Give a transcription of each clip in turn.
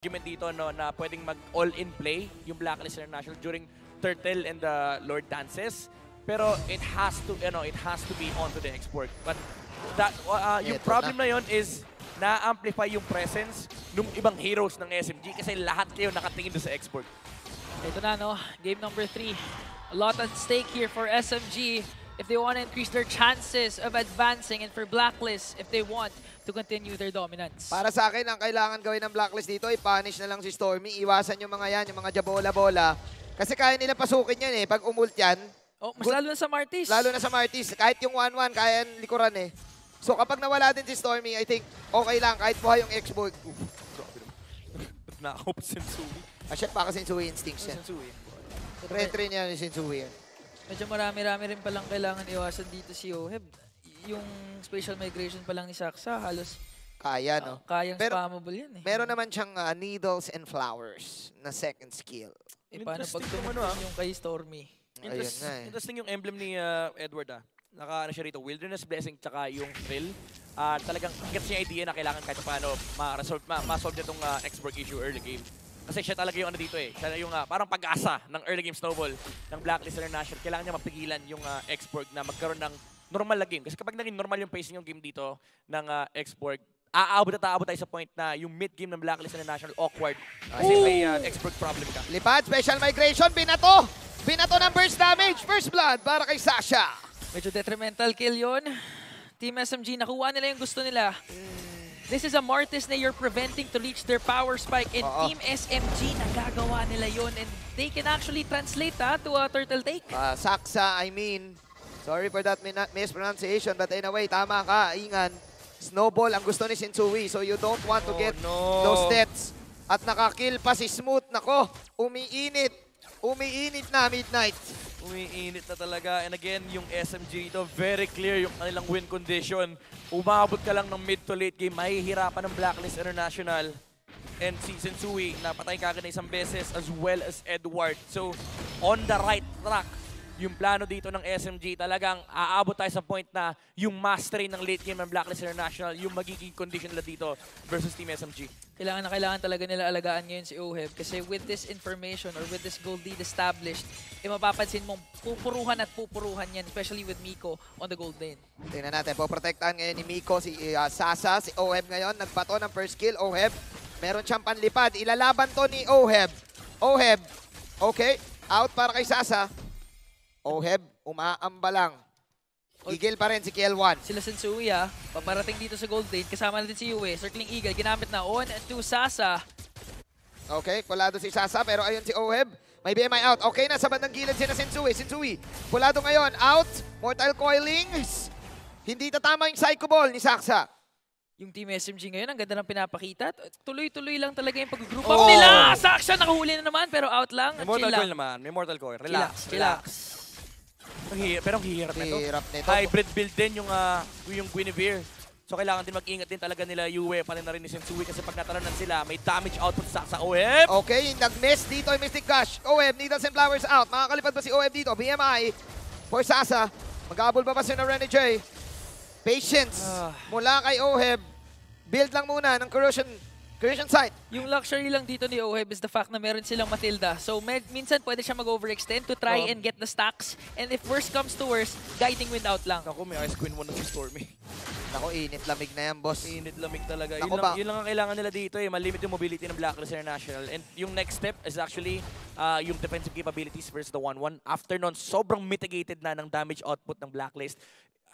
argument dito no, na pwedeng mag all-in play yung Blacklist International during Turtle and the Lord dances. Pero it has to, it has to be onto the export. But that yung problem na yon is na-amplify yung presence ng ibang heroes ng SMG kasi lahat kayo nakatingin doon sa export. Ito na, no? Game number 3. A lot at stake here for SMG if they want to increase their chances of advancing, and for Blacklist if they want to continue their dominance. Para sa akin, ang kailangan gawin ng Blacklist dito ay punish na lang si Stormy. Iwasan yung mga yan, yung mga jabola-bola. Kasi kaya nila pasukin yan eh. Pag umult yan. Oh, mas lalo na sa Martis. Lalo na sa Martis. Kahit yung 1-1, kaya likuran eh. So kapag nawala din si Stormy, I think okay lang. Kahit buhay yung X-Board. Nakakop Sensui. Shit, baka Sensui instincts yan. Sensui. Retry niya yung Sensui yan. Medyo marami-rami rin palang kailangan iwasan dito si Oheb. Yung spatial migration pa lang ni Saksa, halos Kaya, no? kayang Pero spammable yan eh. meron naman siyang needles and flowers na second skill. Paano pag Interesting tumutin yung kay Stormy? Ayun nga eh. Interesting yung emblem ni Edward Naka siya rito, Wilderness Blessing tsaka yung Thrill. Talagang gets niya idea na kailangan kahit paano ma-solve niya itong X-Borg issue early game. Kasi siya talaga yung dito eh. Siya yung parang pag-asa ng early game snowball ng Blacklist International. Kailangan niya mapigilan yung X-Borg na magkaroon ng normal na game. Kasi kapag naging normal yung pacing yung game dito ng X-Borg, aabot tayo sa point na yung mid-game ng Blacklist International awkward. Kasi may X-Borg problem ka. Lipad, special migration, binato! Binato ng burst damage, first blood para kay Sasha. Medyo detrimental kill yun. Team SMG, nakuha nila yung gusto nila. This is a Martis na you're preventing to reach their power spike, and Team SMG, nagagawa nila yun, and they can actually translate that to a turtle take. Saksa, I mean, sorry for that mispronunciation, but in a way, tama ka, Ingan. Snowball ang gusto ni Sensui, so you don't want to get those deaths. At nakakill pa si Smooth, nako, umiinit. Umiinit na Midnight. Umiinit na talaga. And again, yung SMG ito, very clear yung kanilang win condition. Umabot ka lang ng mid to late game, mahihirapan ng Blacklist International. And si Sensui, napatay kagad na isang beses, as well as Edward. So, on the right track, yung plano dito ng SMG, talagang aabot tayo sa point na yung mastery ng late game ng Blacklist International, yung magiging condition nila dito versus Team SMG. Kailangan na kailangan talaga nila alagaan ngayon si Oheb kasi with this information or with this gold lead established, mapapansin mong pupuruhan at pupuruhan yan, especially with Miko on the gold lane. Tingnan natin, poprotektahan ngayon ni Miko, si Sasa, si Oheb ngayon, nagbato ng first kill, Oheb. Meron siyang panlipad, ilalaban to ni Oheb. Oheb, okay, out para kay Sasa. Oheb, umaamba lang. Eagle pa rin si KL1. Sila Sensui paparating dito sa gold lane. Kasama natin si Yue. Circling Eagle, ginamit na on to Sasa. Okay, pulado si Sasa, pero ayun si Oheb. May BMI out. Okay na, sa bandang gilid si Sensui. Sensui, pulado ngayon, out. Mortal Coilings. Hindi tatama yung Psycho Ball ni Saksa. Yung Team SMG ngayon, ang ganda ng pinapakita. Tuloy-tuloy lang talaga yung pag-group up nila. Saksa nakahuli na naman, pero out lang. May Mortal Coil naman. May Mortal Coil. Relax. Pero ang hirap nito. Hybrid build din yung Guinevere. So kailangan din mag-ingat din talaga nila Yue, pala na rin ni Sensui kasi pag nataranan sila, may damage output sa Oheb. Okay, nag-miss dito yung Mystic Gush. Oheb, Needles and Flowers out. Makakalipad ba si Oheb dito? BMI for Sasa. Mag-aabol ba si Rene J? Patience mula kay Oheb. Build lang muna ng Corrosion site. Yung luxury lang dito ni Oheb is the fact na meron silang Matilda. So minsan pwede siya mag-overextend to try and get the stacks. And if worst comes to worst, guiding wind out lang. Ako, may Ice Queen mo na si Stormy. Naku, init lamig na yan, boss. Init lamig talaga. Naku, Yun lang ang kailangan nila dito malimit yung mobility ng Blacklist International. And yung next step is actually yung defensive capabilities versus the 1-1. After nun, sobrang mitigated na ng damage output ng Blacklist.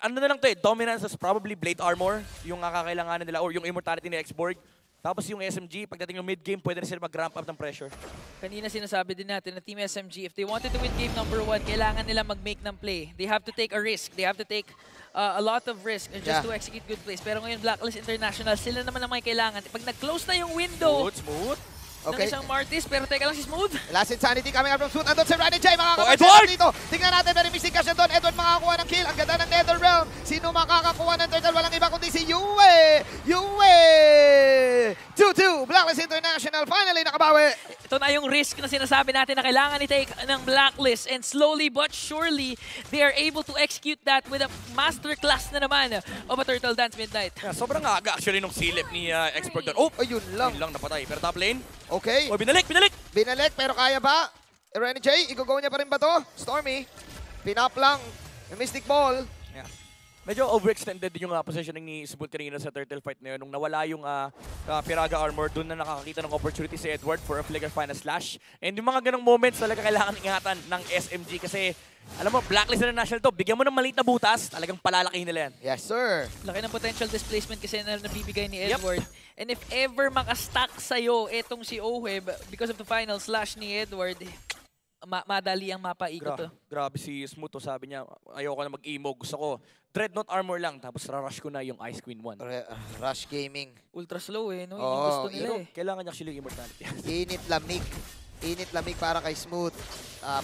Ano na lang to dominance is probably Blade Armor, yung kakailanganan nila, or yung immortality ni X-Borg. Tapos yung SMG, pagdating yung mid-game, pwede na sila mag-ramp up ng pressure. Kanina sinasabi din natin na Team SMG, if they wanted to win game number 1, kailangan nila mag-make ng play. They have to take a risk. They have to take a lot of risk just to execute good plays. Pero ngayon, Blacklist International, sila naman ang may kailangan. Pag nag-close na yung window, Smooth. Okay. isang Martis, pero teka lang si Smooth. Last Insanity coming up from Smooth. Andun si Randy J. Edward! Makakapag-set dito. Tingnan natin, very missing cash na doon. Edward makakakuha ng kill. Ang ganda ng NetherRealm. Sino makakakuha ng turtle? Walang iba kundi si Yue. Yue! 2-2. Blacklist International. Finally, nakabawi. Ito na yung risk na sinasabi natin na kailangan i-take ng Blacklist. And slowly but surely, they are able to execute that with a masterclass na naman of a Turtle Dance Midnight. Yeah, sobrang aga actually nung silip ni Expert doon. Oh! Ayun lang. Yun lang napatay. Pero top lane. Okay. Oh, binalik! Binalik, pero kaya ba? Renny J, i-go niya pa rin ba to? Stormy. Pinap lang. Yung Mystic Ball. Yeah. Medyo overextended din yung positioning ni Smooth kanina sa turtle fight na yun. Nung nawala yung Piraga armor, doon na nakakita ng opportunity si Edward for a flicker final slash. And yung mga ganong moments talaga kailangan ingatan ng SMG kasi alam mo, Blacklist International to, bigyan mo ng maliit na butas, talagang palalakihin nila yan. Yes, sir. Laki ng potential displacement kasi na nabibigay ni Edward. And if ever makastack sa'yo itong si Oheb because of the final slash ni Edward, madali ang mapaikot to. Grabe si Smooth to, sabi niya, ayoko na mag-emo, gusto ko Dreadnought armor lang, tapos rush ko na yung Ice Queen 1. Rush Gaming. Ultra slow eh, no? Oo, Yung gusto nila eh. Kailangan niya actually yung immortality. Init lamig. Init lamig para kay Smooth.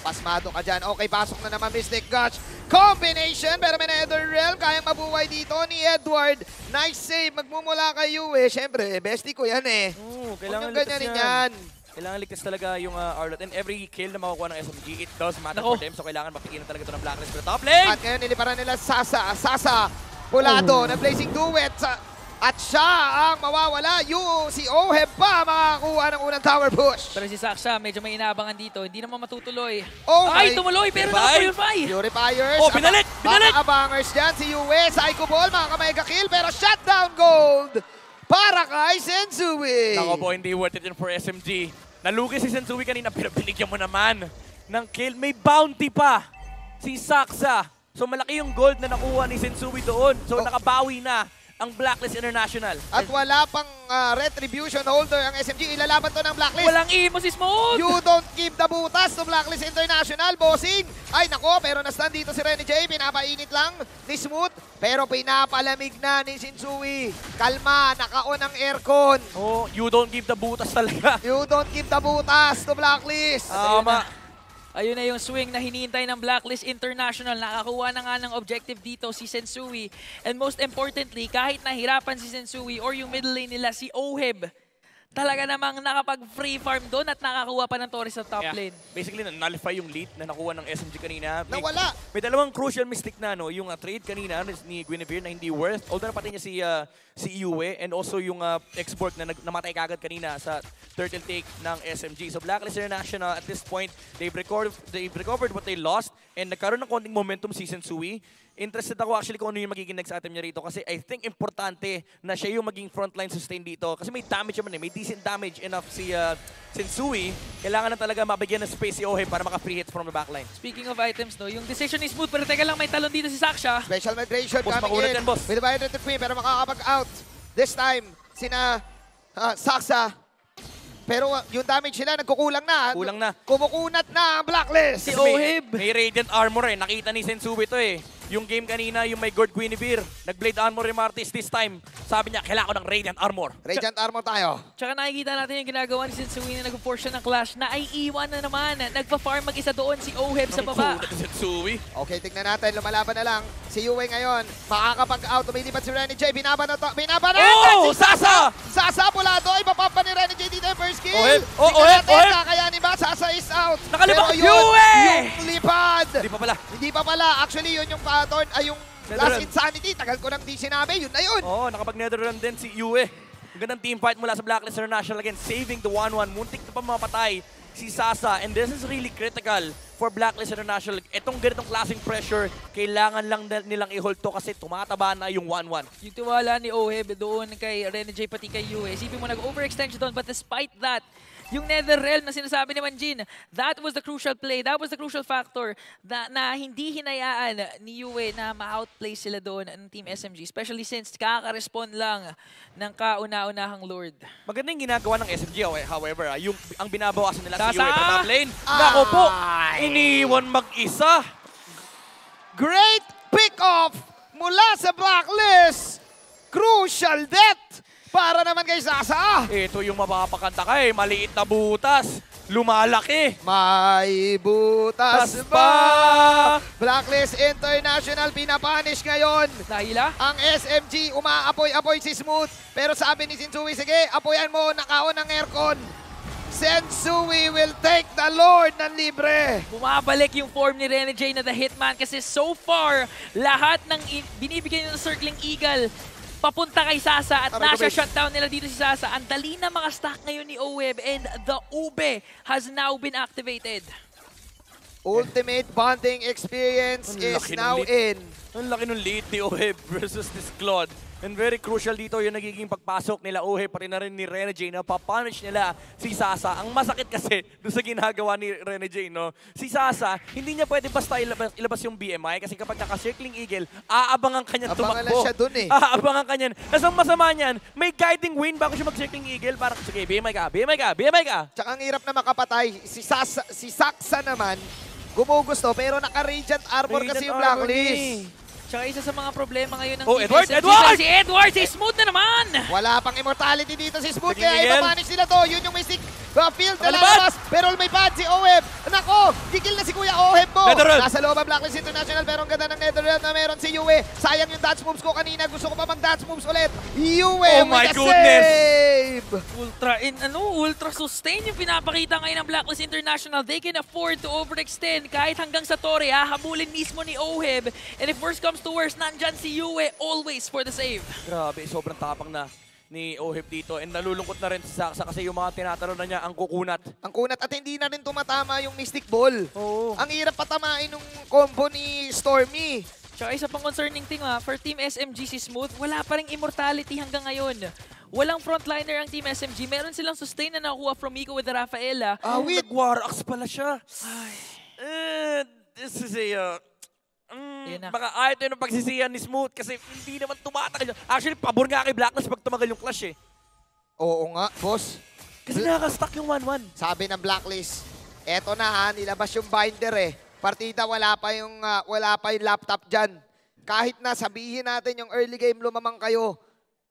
Pasmado ka dyan. Okay, pasok na naman Mystic Gotch. Combination, pero may NetherRealm. Kayang mabuhay dito ni Edward. Nice save. Magmumula kay Yue. Siyempre, bestie ko yan eh. Oo, Kailangan kailangan ganyanin yan. Kailangan ligtas talaga yung Arlot. And every kill na makukuha ng SMG, it does matter Nako. for them. So kailangan mapigilan talaga ito ng Blacklist. Pero top lane! At ngayon, niliparan nila Sasa. Sasa, Pulado, na blazing duet. At siya ang mawawala. Si Oheb pa makakakuha ng unang tower push. Pero si Saksha, medyo may inaabangan dito. Hindi naman matutuloy. Oh Ay, my- tumuloy, pero Purify! naka-purify! Purifiers. Oh, binalik! Binalik! Mga abangers dyan. Si Yue, Psycho Ball, makaka-mega kill. Pero shutdown gold para kay Sensui. Nako po, hindi worth it yun for SMG. Nalugi si Sensui kanina, pero binigyan mo naman ng kill. May bounty pa si Saksa. So malaki yung gold na nakuha ni Sensui doon. So nakabawi na ang Blacklist International. At wala pang retribution holder ang SMG. Ilalaban to ng Blacklist. Walang imo si Smooth! You don't give the butas to Blacklist International, bossing. Ay nako, pero na-stand dito si Renny J. Pinapainit lang ni Smooth. Pero pinapalamig na ni Sensui. Kalma, naka-on ang aircon. Oh, you don't give the butas talaga. You don't give the butas to Blacklist. Tama. Ayun na yung swing na hinihintay ng Blacklist International. Nakakuha na nga ng objective dito si Sensui. And most importantly, kahit nahirapan si Sensui or yung middle lane nila, si Oheb, talaga namang nakapag-free farm doon at nakakuha pa ng Torres sa top lane. Basically, nullify yung lead na nakuha ng SMG kanina. Nawala. May dalawang crucial mistake na, no? Yung trade kanina ni Guinevere na hindi worth. Although napatay niya si Yue and also yung export na namatay kagad kanina sa turtle take ng SMG. So Blacklist International at this point, they've recovered what they lost and nagkaroon ng konting momentum si Sensui. Interested ako actually kung ano yung magiging next item niya rito kasi I think importante na siya yung maging frontline sustain dito kasi may damage naman eh, may decent damage enough si Sensui. Kailangan na talaga mabigyan ng space si Oheb para maka-free hits from the backline. Speaking of items, no, yung decision is smooth pero teka lang may talon dito si Saksha. Special migration Boss, coming makunat in. yan, boss. With the Violent Queen, pero makakapag-out. This time, sina Saksa. Pero yung damage nila, nagkukulang na. Kulang na. Kumukunat na ang Blacklist. Si Kasi Oheb. may Radiant Armor eh. Nakita ni Sensui to eh. Yung game kanina, yung may Gord Guinevere, nag-Blade Armor ni Martis this time. Sabi niya, kailangan ko ng Radiant Armor. Radiant Armor tayo. Tsaka nakikita natin yung ginagawa ni Sensui na nag-force siya ng clash na ay iwan na naman. Nagpa-farm mag-isa doon si Oheb sa baba. Ang kulat ni Sensui. Okay, tignan natin. Lumalaban na lang. Si Yue ngayon, makakapag-out. Tumilipat si Renny J. Binaban na to. Binaban na! Oh! Si Sasa! Sasa Pulado. Ipapapa ni Renny J dito yung first kill. Oheb! Oh, Tignan Oheb! natin, Oheb! kakayanin ba? Sasa is out. Nakalibak! Pero yun, Yue! yung lipad. Hindi pa pala. Hindi pa pala. Actually, yun yung pattern. Ay, yung last insanity. Tagal ko nang di sinabi. Yun na yun. Oo, nakapag-netherrealm din si Yue. Ang gandang team fight mula sa Blacklist International again, saving the 1-1. Muntik na pa mapatay si Sasa. And this is really critical for Blacklist International. Itong ganitong klaseng pressure, kailangan lang nilang i-hold to kasi tumataba na yung 1-1. Yung tiwala ni Oheb doon kay Renny J pati kay Yue. Isipin mo nag-overextend siya doon but despite that, yung Netherrealm na sinasabi ni Manjin, that was the crucial play, that was the crucial factor na hindi hinayaan ni Yue na ma-outplay sila doon ng Team SMG. Especially since kaka-respond lang ng kauna-unahang Lord. Maganda yung ginagawa ng SMG, however, ang binabawasan nila si Sasa! Yue sa top lane. Nako po, Ay! iniwan mag-isa. Great pick-off mula sa Blacklist. Crucial death para naman kay Sasa. Ito yung mapapakanta ka eh. Maliit na butas. Lumalaki. May butas Tas ba? pa. Blacklist International pinapanish ngayon. Nahila? Ang SMG, umaapoy-apoy si Smooth. Pero sabi ni Sensui, sige, apoyan mo, nakaon ng aircon. Sensui will take the Lord ng libre. Bumabalik yung form ni Rene J na the Hitman kasi so far, lahat ng binibigay ng Circling Eagle papunta kay Sasa at Aray ko, nasa bes. shutdown nila dito si Sasa. Ang dali na mga stack ngayon ni OWeb and the Ube has now been activated. Ultimate bonding experience Ang is laki ng now lead. in. Ang laki ng lead ni Oheb versus this Claude. And very crucial dito yung nagiging pagpasok nila Oheb, pati na rin ni Rene J na papunish nila si Sasa. Ang masakit kasi doon sa ginagawa ni Rene J, no? Si Sasa, hindi niya pwede basta ilabas yung BMI kasi kapag naka-circling eagle, aabangan kanya Abangan tumakbo. lang siya dun eh. Aabangan kanya. Tapos ang masama niyan, may guiding wind bago siya mag-circling eagle. Parang, sige, BMI ka, BMI ka, BMI ka. Tsaka ang hirap na makapatay. Si Saksa naman, gumugusto pero naka-radiant armor kasi yung Radiant armor Blacklist. Tsaka isa sa mga problema ngayon ng Oh, Team Edward, SMG, Edward! Si Edward, si Smooth na naman! Wala pang immortality dito si Smooth, Sige, kaya Miguel. ipapanish sila to. Yun yung mystic field na Nakalabas! lalabas. Pero may bad si Oheb. Nako, kikil na si Kuya Oheb mo. Netherrealm. Nasa loob ang Blacklist International pero ang ganda ng Netherrealm na meron si Yue. Sayang yung dance moves ko kanina. Gusto ko pa mag-dance moves ulit. Yue Oh my with a goodness. save. Ultra sustain yung pinapakita ngayon ng Blacklist International. They can afford to overextend kahit hanggang sa Torre, hahabulin mismo ni Oheb. And if worst comes to worst, nandyan si Yue always for the save. Grabe, sobrang tapang na ni Oheb dito. And nalulungkot na rin si Saksa kasi yung mga tinatanong na niya, ang kukunat. Ang kunat at hindi na rin tumatama yung Mystic Ball. Oo. Ang hirap patamain ng combo ni Stormy. Tsaka isa pang concerning thing for Team SMG si Smooth, wala pa ring immortality hanggang ngayon. Walang frontliner ang Team SMG. Meron silang sustain na nakuha from Miko with the Rafaela. Awit. Nag-war-axe pala siya. Ay, This is a... Yan na. baka ito yung pagsisiyan ni Smooth kasi hindi naman tumatagal. Actually, pabor nga kay Blacklist pag tumagal yung clash eh. Oo nga, boss. Kasi nakaka-stuck yung 1-1. Sabi ng Blacklist, eto na ha, nilabas yung binder eh. Partida, wala pa yung laptop dyan. Kahit na sabihin natin yung early game lumamang kayo,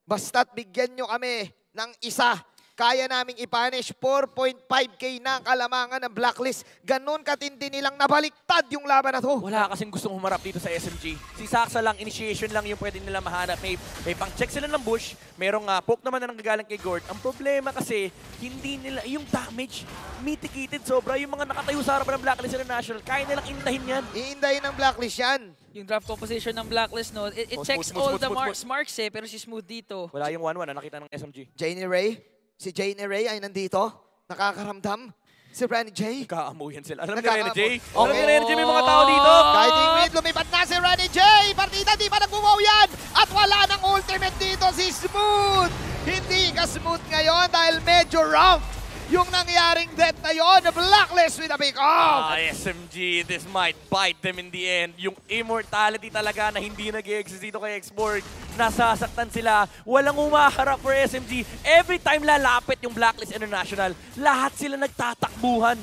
basta't bigyan nyo kami ng isa. Kaya naming ipanish 4.5k na ang kalamangan ng Blacklist. Ganon katindi nilang nabaliktad yung laban na to. Wala kasing gustong humarap dito sa SMG. Si Saksa lang, initiation lang yung pwede nila mahanap. May pang-check sila ng bush. Merong poke naman na nanggagaling kay Gord. Ang problema kasi, hindi nila, yung damage, mitigated sobra. Yung mga nakatayo sa harapan ng Blacklist International, kaya nilang indahin yan. Iindahin ng Blacklist yan. yung draft composition ng Blacklist, no? It Oh, checks smooth, all smooth, the smooth, marks eh, pero si Smooth dito. Wala yung 1-1 na nakita ng SMG. Janie Ray. Si Janie Ray ay nandito. Nakakaramdam. Si Rani J. Nagkaamuyan sila. Alam ni Nagkaka- Rene J? Oh. Alam ni Rene J, may mga tao dito. Kahit ingrid, lumipat na si Rani J. Partida, di pa nagbuwaw yan. At wala ng ultimate dito si Smooth. Hindi ka smooth ngayon dahil medyo rough yung nangyaring death na yon. Blacklist with a big off. SMG, this might bite them in the end. Yung immortality talaga na hindi nag-exist dito kay Xborg. Nasasaktan sila. Walang umaharap for SMG. Every time lalapit yung Blacklist International, lahat sila nagtatakbuhan.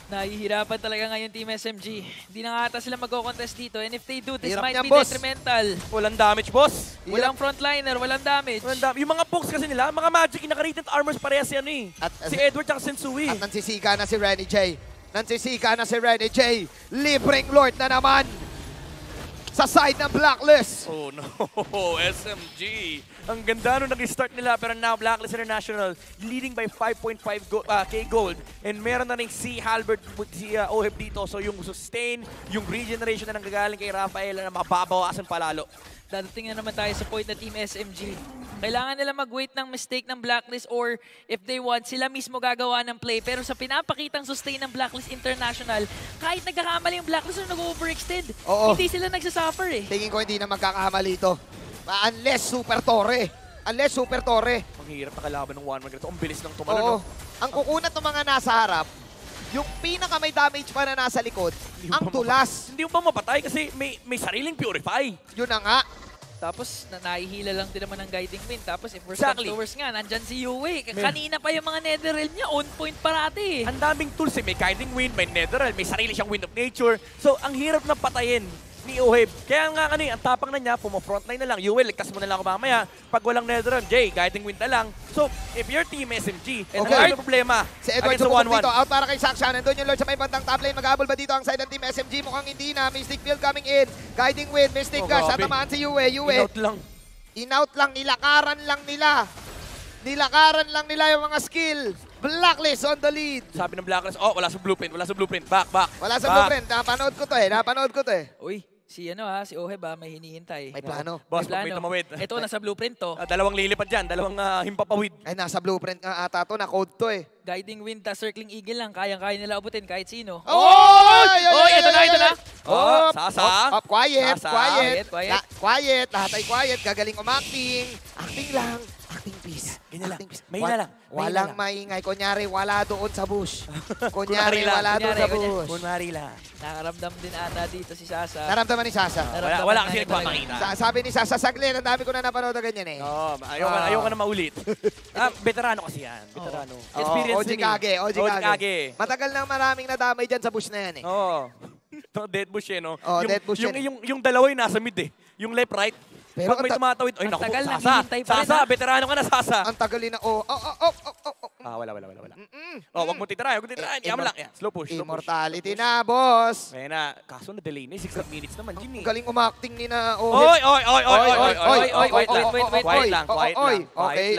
Nahihirapan talaga ngayon Team SMG. Hindi na nga ata sila mag-contest dito. And if they do, this Hirap might niyan, be boss. detrimental. Walang damage, boss. Walang frontliner, walang damage. Yung mga pokes kasi nila, mga magic, naka-rated armors parehas yan eh. Si Edward at Sensui. At nansisika na si Rani J. Nansisika na si Rani J. Libreng Lord na naman sa side ng Blacklist. Oh no, SMG. Ang ganda nung nag-start nila pero now Blacklist International leading by 5.5k gold and meron na rin si Halbert si Oheb dito. So yung sustain, yung regeneration na nanggagaling kay Rafael na mababawasan palalo. Dadating na naman tayo sa point na Team SMG. Kailangan nila mag-wait ng mistake ng Blacklist or if they want, sila mismo gagawa ng play. Pero sa pinapakitang sustain ng Blacklist International, kahit nagkakamali yung Blacklist na nag-overextend, Oo. hindi sila nagsasuffer eh. Tingin ko hindi na magkakahamali ito. Unless Super Torre. Unless Super Torre. Ang hirap na kalaban ng 1-1 ganito. Ang bilis ng Oo. tumalo. No? Ang kukunat ng mga nasa harap, yung pinaka may damage pa na nasa likod, Hindi mo ang pa tulas. Hindi mo pa mapatay kasi may sariling purify. Yun na nga. Tapos nahihila lang din naman ng guiding wind. Tapos if worst Exactly. comes to worst nga, nandyan si Yue. Kanina pa yung mga Netherrealm niya, on point parati eh. Ang daming tools eh. May guiding wind, may netherrealm, may sarili siyang wind of nature. So ang hirap na patayin ni Oheb. Kaya nga ang tapang na niya, pumo-frontline na lang. Yuel, ligtas mo na lang ako mamaya. Pag walang Netherrealm, Jay, guiding wind na lang. So, if you're team SMG, and Okay. ano problema? Si Edward Against the sumubok 1-1. dito. Out para kay Saksha. Nandun yung Lord sa may bandang top lane. Mag-aabol ba dito ang side ng team SMG? Mukhang hindi na. Mystic Field coming in. Guiding wind. Mystic Gush. grabe. Tatamaan si Yue. Yue. In-out lang. In-out lang. Nilakaran lang nila. Nilakaran lang nila yung mga skill. Blacklist on the lead. Sabi ng Blacklist, oh, wala sa blueprint, wala sa blueprint. Back. Wala sa back. blueprint. Napanood ko to eh. Uy, si Oheb may hinihintay. May plano. Boss, May pag may tumawid. Ito, nasa blueprint to. Dalawang lilipad dyan, dalawang himpapawid. Ay, nasa blueprint nga ata to. Na-code to eh. Guiding wind, circling eagle lang. Kayang-kaya nila abutin kahit sino. Oy! Ito na. Oh, Sasa. Quiet. Sasa. Quiet. Lahat ay quiet. Gagaling umacting. Acting lang. Acting peace. Ganyan lang. Acting peace. Mahina lang. Walang maingay. Kunyari, wala doon sa bush. Kunyari, wala doon sa bush. Kunwari lang. Nakaramdam din ata dito si Sasa. Naramdaman ni Sasa. Wala kasi nagpapakita. Sabi ni Sasa, saglit. Ang dami ko na napanood na ganyan eh. Oo, ayoko na maulit. Veterano kasi yan. Veterano. Oo, Experience OG din Kage, OG Kage. Kage. Matagal nang maraming nadamay dyan sa bush na yan eh. Oo. Ito, dead bush eh, no? Oo, dead bush yan. Yung dalawa yung nasa mid eh. Yung left, right. Pero Pag may tumatawid, ay ang naku, tagal, Sasa. naghihintay pa rin, Sasa, ha? veterano ka na, Sasa. Ang tagalin na, Wala. Oh, wag mo titirayan, Yaman lang. Yeah, slow push. Immortality na, boss. Kaya na, kaso na-delay na 16 minutes naman, Jin eh. Galing umakting ni na Oy! wait lang. Quiet lang. Okay,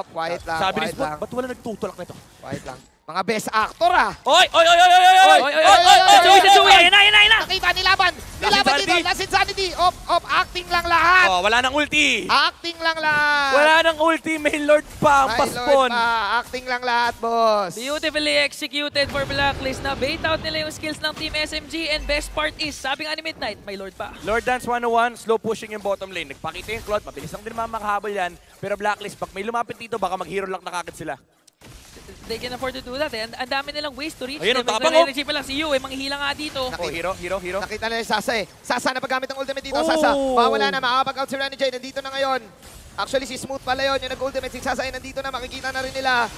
quiet lang. Sabi ni quiet Spot, lang. ba't wala nagtutulak nito? Quiet lang. Mga best actor ah. Oy! Yan na! Nakita, nilaban Insanity. dito. Last Insanity. Acting lang lahat. Oh, wala nang ulti. Acting lang lahat. Wala nang ulti, may Lord pa ang My paspon. Lord pa. Acting lang lahat, boss. Beautifully executed for Blacklist na bait out nila yung skills ng Team SMG and best part is, sabi nga ni Midnight, may Lord pa. Lord Dance 101, slow pushing yung bottom lane. Nagpakita yung Claude, mabilis lang din makahabol yan. Pero Blacklist, pag may lumapit dito, baka mag-hero lock na kagad sila. They can afford to do that eh. Ang dami nilang ways to reach. Ayun, ang them. tapang, oh. Energy pa lang si Yu manghihila nga dito. Oh, hero. Nakita na yung Sasa eh. Sasa na paggamit ng ultimate dito. Oh. Sasa, mawala na. Makakapag-out si Renijay. Nandito na ngayon. Actually, si Smooth pala yun. Yung nag-ultimate si Sasa ay nandito na. Makikita na rin nila.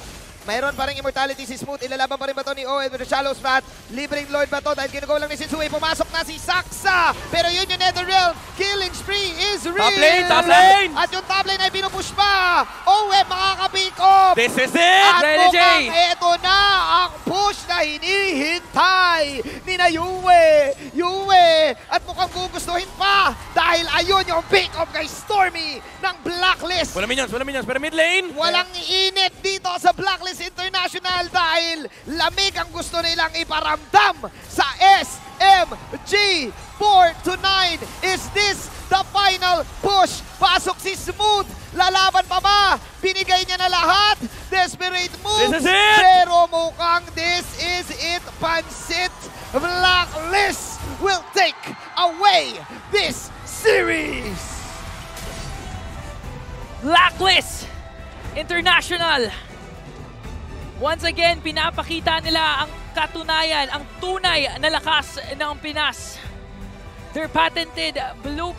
Mayroon pa rin immortality si Smooth. Ilalaban pa rin ba ito ni Owen with the shallow spot? Libreng Lord ba ito? Dahil ginagawa lang ni Shinsuke. Pumasok na si Saksa. Pero yun yung Netherrealm. Killing spree is real. Top lane! At yung top lane ay pinupush pa. Owen makaka-pick up. This is it! At Renijay! mukhang eto na ang push na hinihintay ni na Yue. At mukhang gugustuhin pa. Dahil ayun yung pick up kay Stormy ng Blacklist. Wala minions. Pero mid lane. Walang init dito sa Blacklist International dahil lamig ang gusto nilang iparamdam sa SMG 4-9. Is this the final push? Pasok si Smooth. Lalaban pa ba? Binigay niya na lahat. Desperate move. This is it! Pero mukhang this is it. Pansit. Blacklist will take away this series. Blacklist International. Once again, pinapakita nila ang katunayan, ang tunay na lakas ng Pinas. Their patented blueprint.